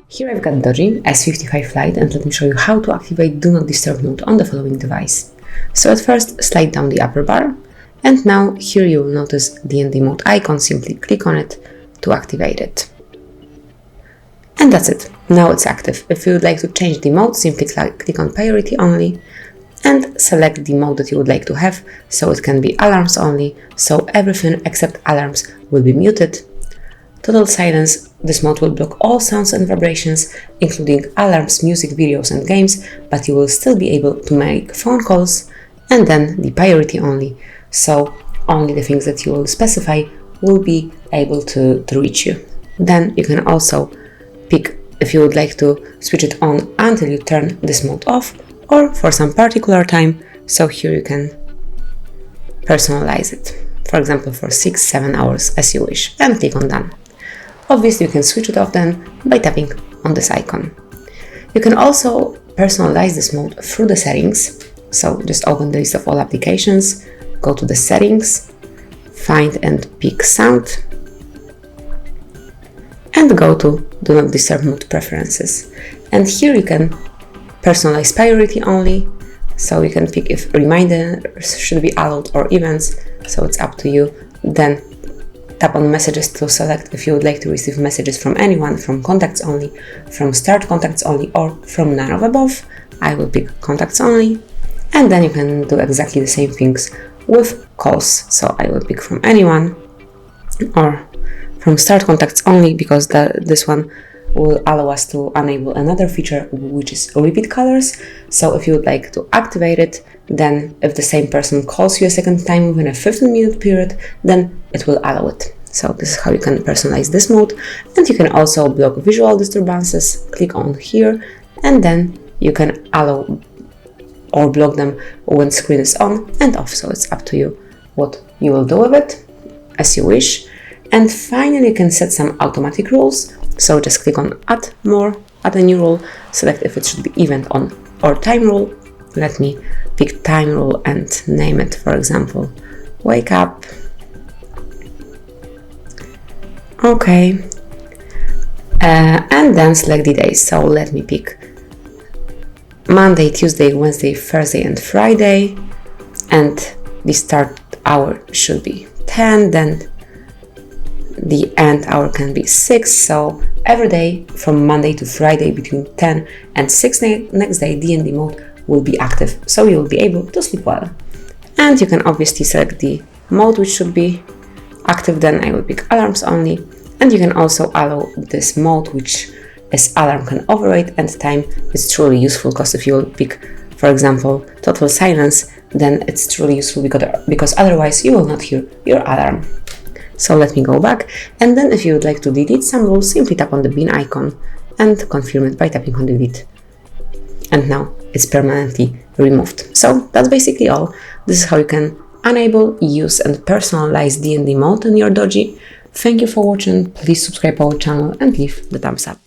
Here I've got Doogee S55 Lite, and let me show you how to activate Do Not Disturb mode on the following device. So at first, slide down the upper bar, and now here you will notice the DND mode icon. Simply click on it to activate it. And that's it. Now it's active. If you would like to change the mode, simply click on Priority Only and select the mode that you would like to have. So it can be alarms only, so everything except alarms will be muted. Total silence. This mode will block all sounds and vibrations, including alarms, music, videos and games, but you will still be able to make phone calls. And then the priority only, so only the things that you will specify will be able to reach you. Then you can also pick if you would like to switch it on until you turn this mode off, or for some particular time. So here you can personalize it, for example for 6-7 hours as you wish, and click on Done. Obviously you can switch it off then by tapping on this icon. You can also personalize this mode through the settings. So just open the list of all applications, go to the settings, find and pick sound, and go to Do Not Disturb mode preferences. And here you can personalize priority only, so you can pick if reminders should be allowed or events, so it's up to you. Then tap on messages to select if you would like to receive messages from anyone, from contacts only, from start contacts only, or from none of above. I will pick contacts only, and then you can do exactly the same things with calls. So I will pick from anyone or from start contacts only, because this one will allow us to enable another feature, which is repeat callers. So if you would like to activate it, then if the same person calls you a second time within a 15-minute period, then it will allow it. So this is how you can personalize this mode. And you can also block visual disturbances. Click on here, and then you can allow or block them when screen is on and off. So it's up to you what you will do with it as you wish. And finally, you can set some automatic rules. So just click on Add More, add a new rule, select if it should be event on or time rule. Let me pick time rule and name it, for example, wake up. Okay. And then select the days. So let me pick Monday, Tuesday, Wednesday, Thursday and Friday. And the start hour should be 10, then the end hour can be 6, so every day from Monday to Friday between 10 and 6 next day DND mode will be active, so you will be able to sleep well. And you can obviously select the mode which should be active. Then I will pick alarms only, and you can also allow this mode which is alarm can override and time. It's truly useful, because if you will pick, for example, total silence, then it's truly useful because otherwise you will not hear your alarm. So let me go back, and then if you would like to delete some rules, simply tap on the bin icon and confirm it by tapping on delete. And now it's permanently removed. So that's basically all. This is how you can enable, use and personalize DND mode in your Doogee. Thank you for watching. Please subscribe our channel and leave the thumbs up.